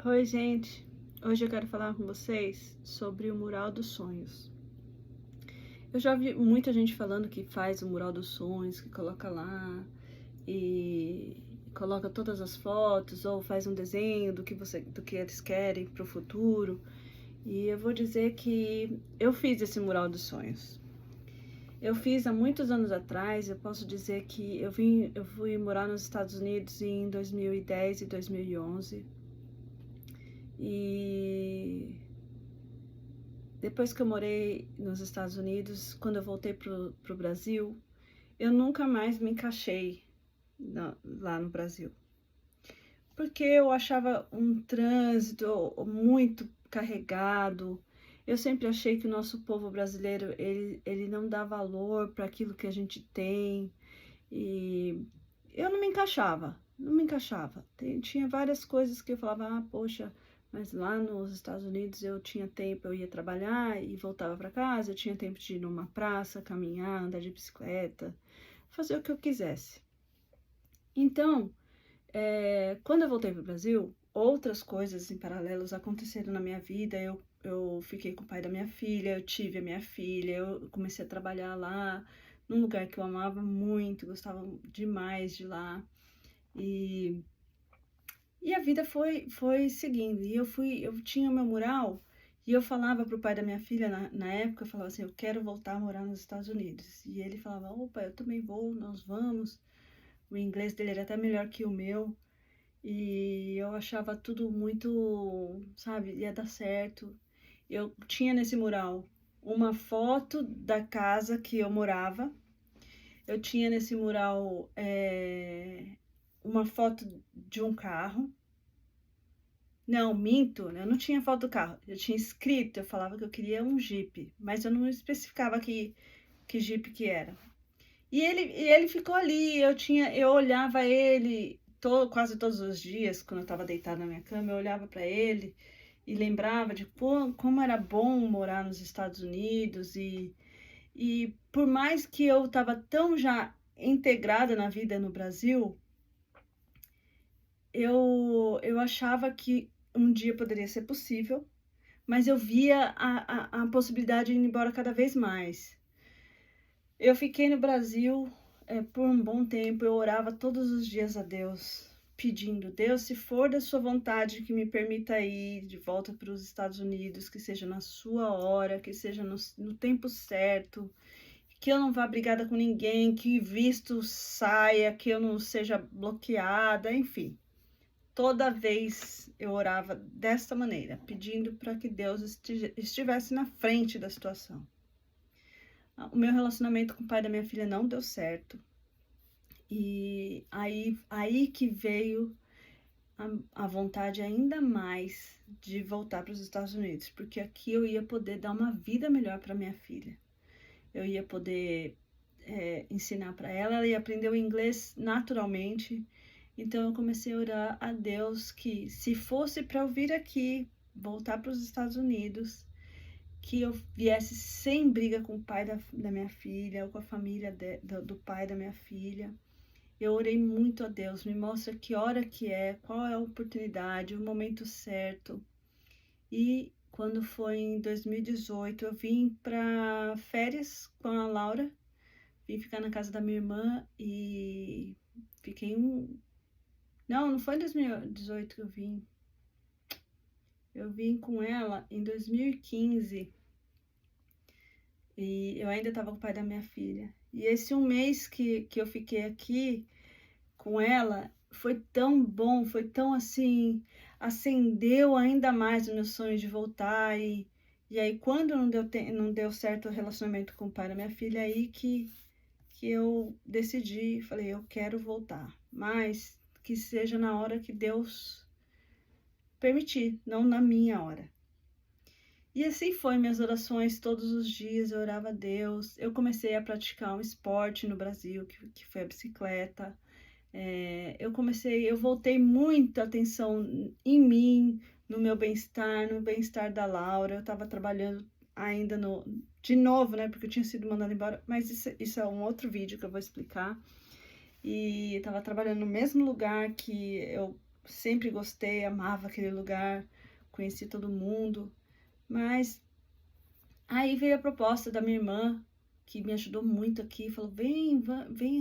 Oi, gente. Hoje eu quero falar com vocês sobre o Mural dos Sonhos. Eu já vi muita gente falando que faz o Mural dos Sonhos, que coloca lá e coloca todas as fotos ou faz um desenho do que eles querem para o futuro. E eu vou dizer que eu fiz esse Mural dos Sonhos. Eu fiz há muitos anos atrás. Eu posso dizer que eu fui morar nos Estados Unidos em 2010 e 2011. E depois que eu morei nos Estados Unidos, quando eu voltei pro Brasil, eu nunca mais me encaixei lá no Brasil. Porque eu achava um trânsito muito carregado. Eu sempre achei que o nosso povo brasileiro, ele não dá valor para aquilo que a gente tem. E eu não me encaixava, não me encaixava. Tinha várias coisas que eu falava, poxa, mas lá nos Estados Unidos eu tinha tempo, eu ia trabalhar e voltava para casa, eu tinha tempo de ir numa praça, caminhar, andar de bicicleta, fazer o que eu quisesse. Então, quando eu voltei para o Brasil, outras coisas em paralelos aconteceram na minha vida. Eu fiquei com o pai da minha filha, eu tive a minha filha, eu comecei a trabalhar lá, num lugar que eu amava muito, gostava demais de lá. E, e a vida foi seguindo. E eu tinha o meu mural e eu falava pro pai da minha filha, na época, eu falava assim, eu quero voltar a morar nos Estados Unidos. E ele falava, opa, eu também vou, nós vamos. O inglês dele era até melhor que o meu. E eu achava tudo muito, sabe, ia dar certo. Eu tinha nesse mural uma foto da casa que eu morava. Eu tinha nesse mural uma foto de um carro. Não, minto, eu não tinha foto do carro. Eu tinha escrito, eu falava que eu queria um Jeep, mas eu não especificava que Jeep que era. E ele ficou ali, eu olhava ele quase todos os dias, quando eu estava deitada na minha cama, eu olhava para ele e lembrava de como era bom morar nos Estados Unidos. E por mais que eu estava tão já integrada na vida no Brasil, eu achava que um dia poderia ser possível, mas eu via a possibilidade de ir embora cada vez mais. Eu fiquei no Brasil por um bom tempo. Eu orava todos os dias a Deus, pedindo, Deus, se for da sua vontade, que me permita ir de volta para os Estados Unidos, que seja na sua hora, que seja no tempo certo, que eu não vá brigada com ninguém, que visto saia, que eu não seja bloqueada, enfim. Toda vez eu orava desta maneira, pedindo para que Deus estivesse na frente da situação. O meu relacionamento com o pai da minha filha não deu certo. E aí que veio a vontade ainda mais de voltar para os Estados Unidos, porque aqui eu ia poder dar uma vida melhor para minha filha. Eu ia poder ensinar para ela, ela ia aprender o inglês naturalmente. Então eu comecei a orar a Deus que, se fosse para eu vir aqui, voltar para os Estados Unidos, que eu viesse sem briga com o pai da minha filha ou com a família do pai da minha filha. Eu orei muito a Deus, me mostra que hora que é, qual é a oportunidade, o momento certo. E quando foi em 2018, eu vim para férias com a Laura, vim ficar na casa da minha irmã e fiquei Não foi em 2018 que eu vim. Eu vim com ela em 2015 e eu ainda estava com o pai da minha filha. E esse um mês que eu fiquei aqui com ela foi tão bom, foi tão assim, acendeu ainda mais o meu sonho de voltar. E aí, quando não deu certo o relacionamento com o pai da minha filha, aí que eu decidi, falei, eu quero voltar, mas que seja na hora que Deus permitir, não na minha hora. E assim foi, minhas orações todos os dias, eu orava a Deus. Eu comecei a praticar um esporte no Brasil, que foi a bicicleta. Eu voltei muita atenção em mim, no meu bem-estar, no bem-estar da Laura. Eu estava trabalhando ainda de novo, né, porque eu tinha sido mandada embora, mas isso é um outro vídeo que eu vou explicar. E eu estava trabalhando no mesmo lugar que eu sempre gostei, amava aquele lugar, conheci todo mundo, mas aí veio a proposta da minha irmã, que me ajudou muito aqui, falou: vem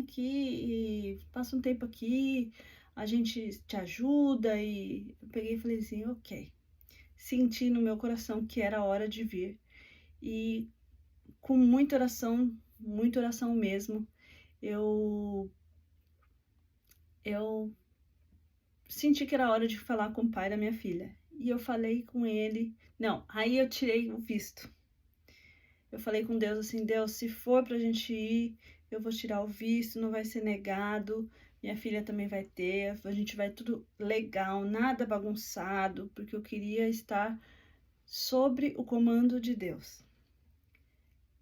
aqui e passa um tempo aqui, a gente te ajuda. E eu peguei e falei assim: ok. Senti no meu coração que era hora de vir, e com muita oração mesmo, eu senti que era hora de falar com o pai da minha filha. E eu falei com ele, não, aí eu tirei o visto. Eu falei com Deus assim: Deus, se for pra gente ir, eu vou tirar o visto, não vai ser negado, minha filha também vai ter, a gente vai tudo legal, nada bagunçado, porque eu queria estar sobre o comando de Deus.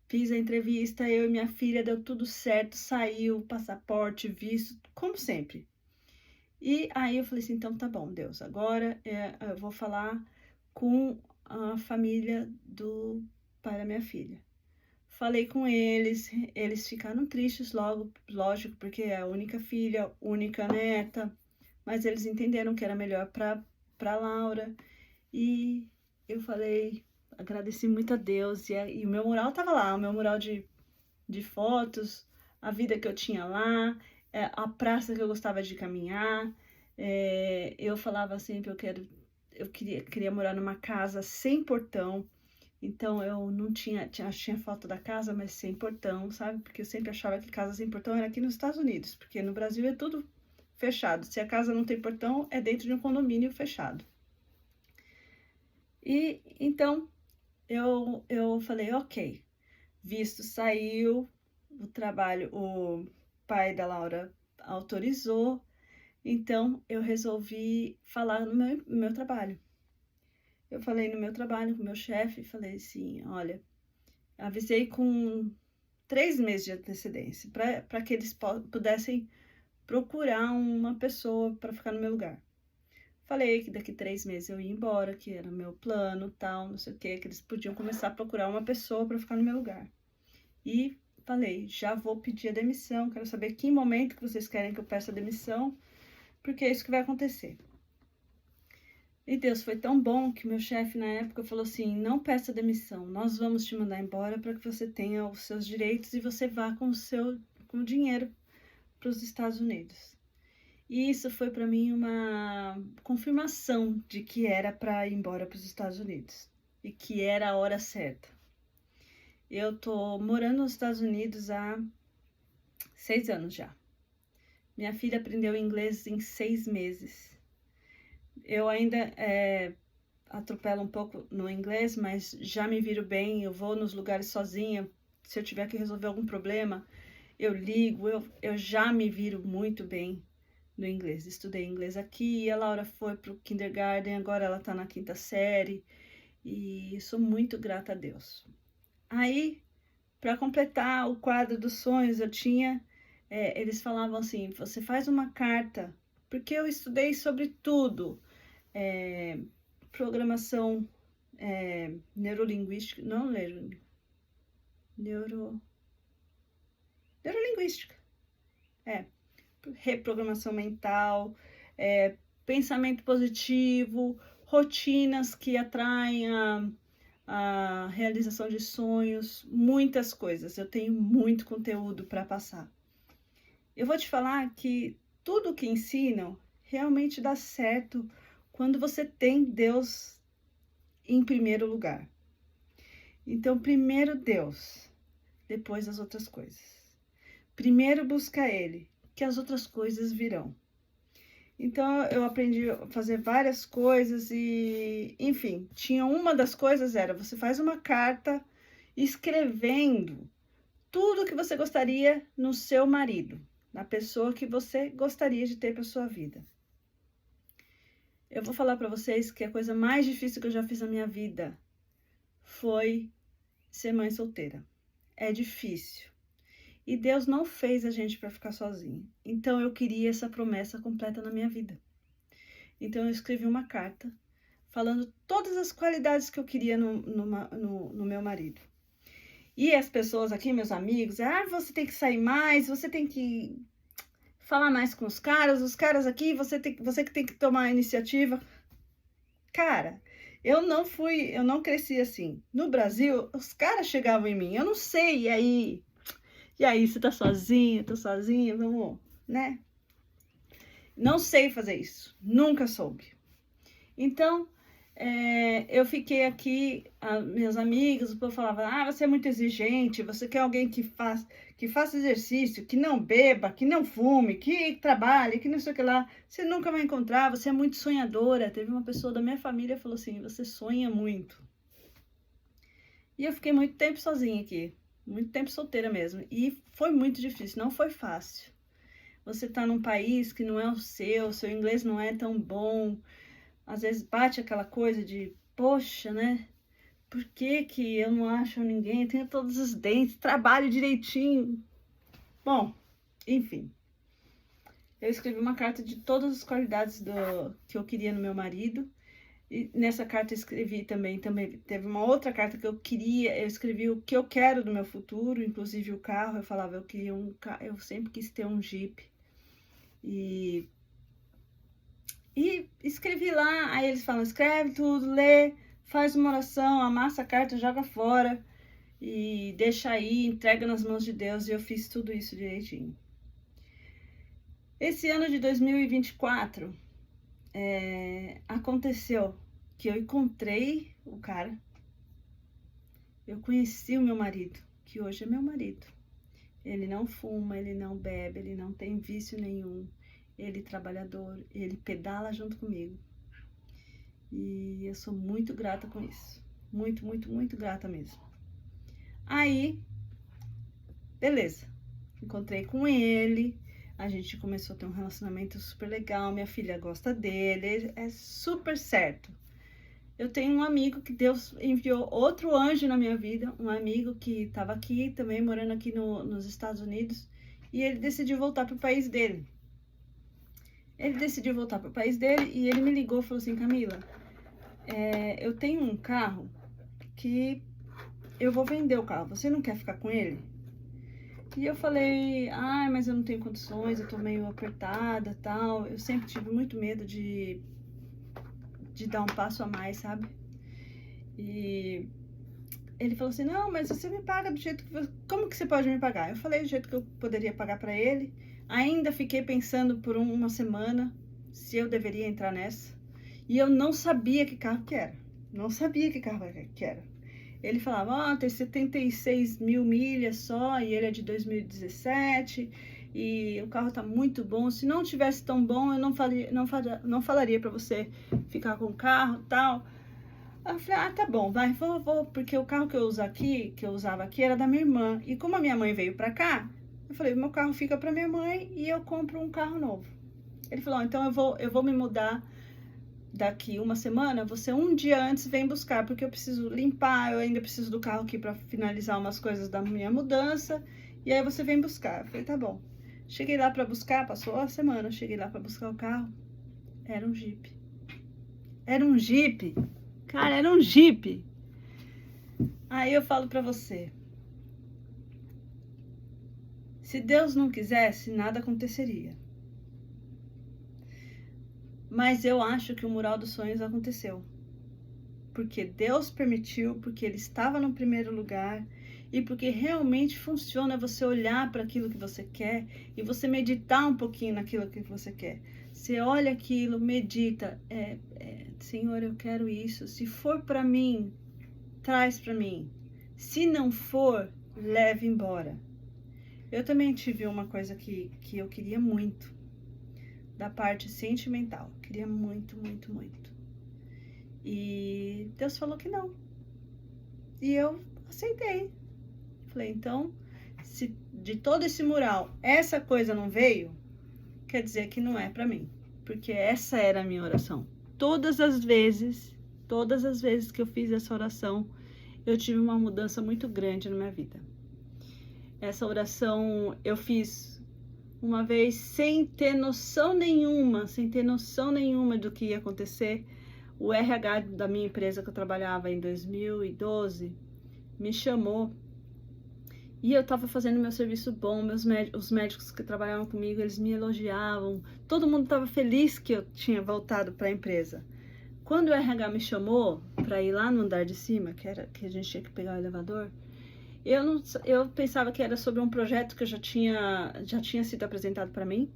Fiz a entrevista, eu e minha filha, deu tudo certo, saiu, passaporte, visto, como sempre. E aí eu falei assim: então tá bom, Deus, agora eu vou falar com a família do pai da minha filha. Falei com eles ficaram tristes logo, lógico, porque é a única filha, única neta, mas eles entenderam que era melhor para Laura. E eu falei, agradeci muito a Deus, e o meu mural tava lá, o meu mural de fotos, a vida que eu tinha lá, a praça que eu gostava de caminhar. Eu falava sempre: eu queria morar numa casa sem portão. Então eu não tinha foto da casa, mas sem portão, sabe? Porque eu sempre achava que casa sem portão era aqui nos Estados Unidos, porque no Brasil é tudo fechado. Se a casa não tem portão, é dentro de um condomínio fechado. E então eu falei: ok, visto saiu, o pai da Laura autorizou, então eu resolvi falar no meu trabalho. Eu falei no meu trabalho com o meu chefe, falei assim: olha, avisei com 3 meses de antecedência, para que eles pudessem procurar uma pessoa para ficar no meu lugar. Falei que daqui 3 meses eu ia embora, que era meu plano, tal, não sei o que eles podiam começar a procurar uma pessoa para ficar no meu lugar. E falei: já vou pedir a demissão, quero saber que momento que vocês querem que eu peça a demissão, porque é isso que vai acontecer. E Deus foi tão bom que meu chefe na época falou assim: não peça demissão, nós vamos te mandar embora para que você tenha os seus direitos e você vá com o dinheiro para os Estados Unidos. E isso foi para mim uma confirmação de que era para ir embora para os Estados Unidos e que era a hora certa. Eu tô morando nos Estados Unidos há 6 anos já. Minha filha aprendeu inglês em 6 meses. Eu ainda atropelo um pouco no inglês, mas já me viro bem. Eu vou nos lugares sozinha. Se eu tiver que resolver algum problema, eu ligo. Eu já me viro muito bem no inglês. Estudei inglês aqui, a Laura foi pro kindergarten, agora ela tá na 5ª série. E sou muito grata a Deus. Aí, para completar o quadro dos sonhos, eles falavam assim: você faz uma carta, porque eu estudei sobre tudo. Programação neurolinguística, não neurolinguística, reprogramação mental, pensamento positivo, rotinas que atraem a realização de sonhos, muitas coisas. Eu tenho muito conteúdo para passar. Eu vou te falar que tudo que ensinam realmente dá certo quando você tem Deus em primeiro lugar. Então, primeiro Deus, depois as outras coisas. Primeiro busca Ele, que as outras coisas virão. Então, eu aprendi a fazer várias coisas e, enfim, tinha uma das coisas era: você faz uma carta escrevendo tudo que você gostaria no seu marido, na pessoa que você gostaria de ter para sua vida. Eu vou falar para vocês que a coisa mais difícil que eu já fiz na minha vida foi ser mãe solteira. É difícil. E Deus não fez a gente para ficar sozinho. Então eu queria essa promessa completa na minha vida. Então eu escrevi uma carta falando todas as qualidades que eu queria no meu marido. E as pessoas aqui, meus amigos: você tem que sair mais, você tem que falar mais com os caras aqui, você que tem que tomar a iniciativa. Cara, eu não cresci assim. No Brasil, os caras chegavam em mim, eu não sei, e aí? E aí, você tá sozinha? Tô sozinha, vamos, né? Não sei fazer isso, nunca soube. Então, eu fiquei aqui, meus amigos, o povo falava, você é muito exigente, você quer alguém que faça exercício, que não beba, que não fume, que trabalhe, que não sei o que lá. Você nunca vai encontrar, você é muito sonhadora. Teve uma pessoa da minha família que falou assim, você sonha muito. E eu fiquei muito tempo sozinha aqui, muito tempo solteira mesmo. E foi muito difícil, não foi fácil. Você tá num país que não é o seu inglês não é tão bom. Às vezes bate aquela coisa de, poxa, né? Por que que eu não acho ninguém? Eu tenho todos os dentes, trabalho direitinho. Bom, enfim. Eu escrevi uma carta de todas as qualidades que eu queria no meu marido. E nessa carta eu escrevi também teve uma outra carta que eu escrevi o que eu quero do meu futuro, inclusive o carro. Eu falava, eu queria eu sempre quis ter um Jeep. E escrevi lá, aí eles falam, escreve tudo, lê, faz uma oração, amassa a carta, joga fora e deixa aí, entrega nas mãos de Deus. E eu fiz tudo isso direitinho. Esse ano de 2024, aconteceu que eu encontrei o cara, eu conheci o meu marido, que hoje é meu marido. Ele não fuma, ele não bebe, ele não tem vício nenhum. Ele é trabalhador, ele pedala junto comigo. E eu sou muito grata com isso. Muito, muito, muito grata mesmo. Aí, beleza. Encontrei com ele. A gente começou a ter um relacionamento super legal. Minha filha gosta dele. É super certo. Eu tenho um amigo que Deus enviou outro anjo na minha vida. Um amigo que estava aqui também, morando aqui nos Estados Unidos. E ele decidiu voltar para o país dele. Ele decidiu voltar para o país dele e ele me ligou e falou assim, Camila, eu tenho um carro que eu vou vender o carro, você não quer ficar com ele? E eu falei, mas eu não tenho condições, eu tô meio apertada, tal. Eu sempre tive muito medo de dar um passo a mais, sabe? E ele falou assim, não, mas você me paga do jeito que... Como que você pode me pagar? Eu falei do jeito que eu poderia pagar pra ele. Ainda fiquei pensando por uma semana se eu deveria entrar nessa. E eu não sabia que carro que era. Não sabia que carro que era. Ele falava, tem 76 mil milhas só, e ele é de 2017, e o carro tá muito bom. Se não tivesse tão bom, eu não falaria pra você ficar com o carro e tal. Aí eu falei, tá bom, vai, vou, porque o carro que eu usava aqui era da minha irmã. E como a minha mãe veio pra cá, eu falei, meu carro fica pra minha mãe e eu compro um carro novo. Ele falou, então eu vou me mudar daqui uma semana, você um dia antes vem buscar, porque eu preciso limpar, eu ainda preciso do carro aqui pra finalizar umas coisas da minha mudança, e aí você vem buscar. Eu falei, tá bom. Cheguei lá pra buscar, passou a semana, cheguei lá pra buscar o carro, era um Jeep. Era um Jeep. Cara, era um Jeep. Aí eu falo pra você, se Deus não quisesse, nada aconteceria. Mas eu acho que o Mural dos Sonhos aconteceu. Porque Deus permitiu, porque Ele estava no primeiro lugar e porque realmente funciona você olhar para aquilo que você quer e você meditar um pouquinho naquilo que você quer. Você olha aquilo, medita, Senhor, eu quero isso. Se for para mim, traz para mim. Se não for, leve embora. Eu também tive uma coisa que eu queria muito, da parte sentimental. Queria muito, muito, muito. E Deus falou que não. E eu aceitei. Falei, então, se de todo esse mural essa coisa não veio, quer dizer que não é pra mim. Porque essa era a minha oração. Todas as vezes que eu fiz essa oração, eu tive uma mudança muito grande na minha vida. Essa oração eu fiz uma vez sem ter noção nenhuma do que ia acontecer. O RH da minha empresa que eu trabalhava em 2012 me chamou E eu tava fazendo meu serviço bom, os médicos que trabalhavam comigo, eles me elogiavam. Todo mundo tava feliz que eu tinha voltado para a empresa. Quando o RH me chamou para ir lá no andar de cima, que a gente tinha que pegar o elevador, eu pensava que era sobre um projeto que já tinha sido apresentado para mim.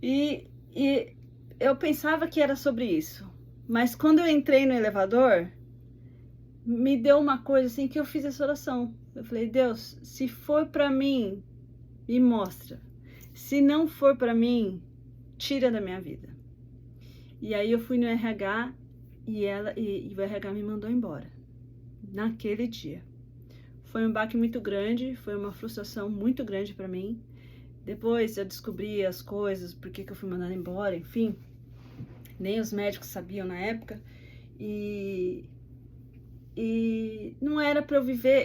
E eu pensava que era sobre isso. Mas quando eu entrei no elevador, me deu uma coisa assim que eu fiz essa oração. Eu falei, Deus, se for para mim, me mostra. Se não for para mim, tira da minha vida. E aí eu fui no RH e o RH me mandou embora. Naquele dia. Foi um baque muito grande, foi uma frustração muito grande para mim. Depois eu descobri as coisas, por que eu fui mandada embora, enfim. Nem os médicos sabiam na época. E não era para eu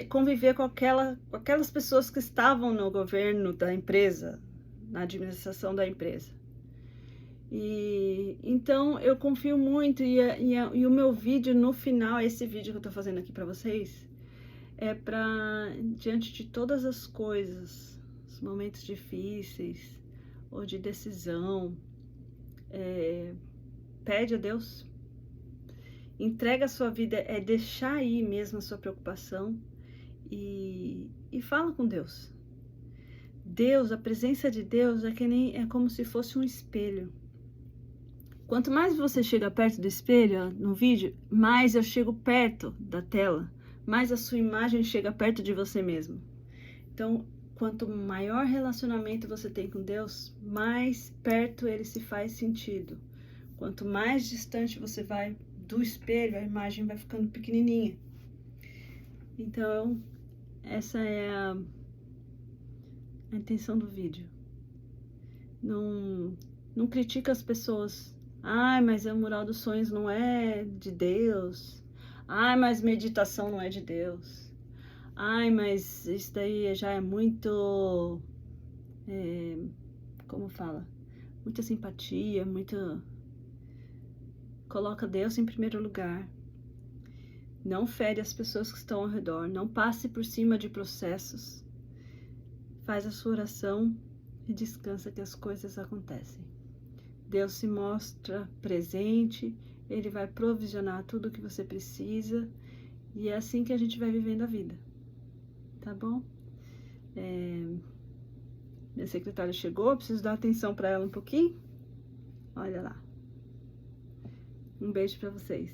conviver com aquelas pessoas que estavam no governo da empresa, na administração da empresa. E então eu confio muito e o meu vídeo no final, esse vídeo que eu tô fazendo aqui para vocês, é para diante de todas as coisas, os momentos difíceis ou de decisão, pede a Deus, entrega a sua vida, é deixar aí mesmo a sua preocupação e fala com Deus. Deus, a presença de Deus é como se fosse um espelho. Quanto mais você chega perto do espelho, ó, no vídeo, mais eu chego perto da tela, mais a sua imagem chega perto de você mesmo. Então, quanto maior relacionamento você tem com Deus, mais perto ele se faz sentido. Quanto mais distante você vai do espelho, a imagem vai ficando pequenininha. Então, essa é a intenção do vídeo. Não critica as pessoas. Ai, mas o mural dos sonhos não é de Deus. Ai, mas meditação não é de Deus. Ai, mas isso daí já é muito... como fala? Muita simpatia, muito... Coloca Deus em primeiro lugar. Não fere as pessoas que estão ao redor. Não passe por cima de processos. Faz a sua oração e descansa que as coisas acontecem. Deus se mostra presente, Ele vai provisionar tudo o que você precisa, e é assim que a gente vai vivendo a vida, tá bom? Minha secretária chegou, preciso dar atenção para ela um pouquinho. Olha lá. Um beijo para vocês.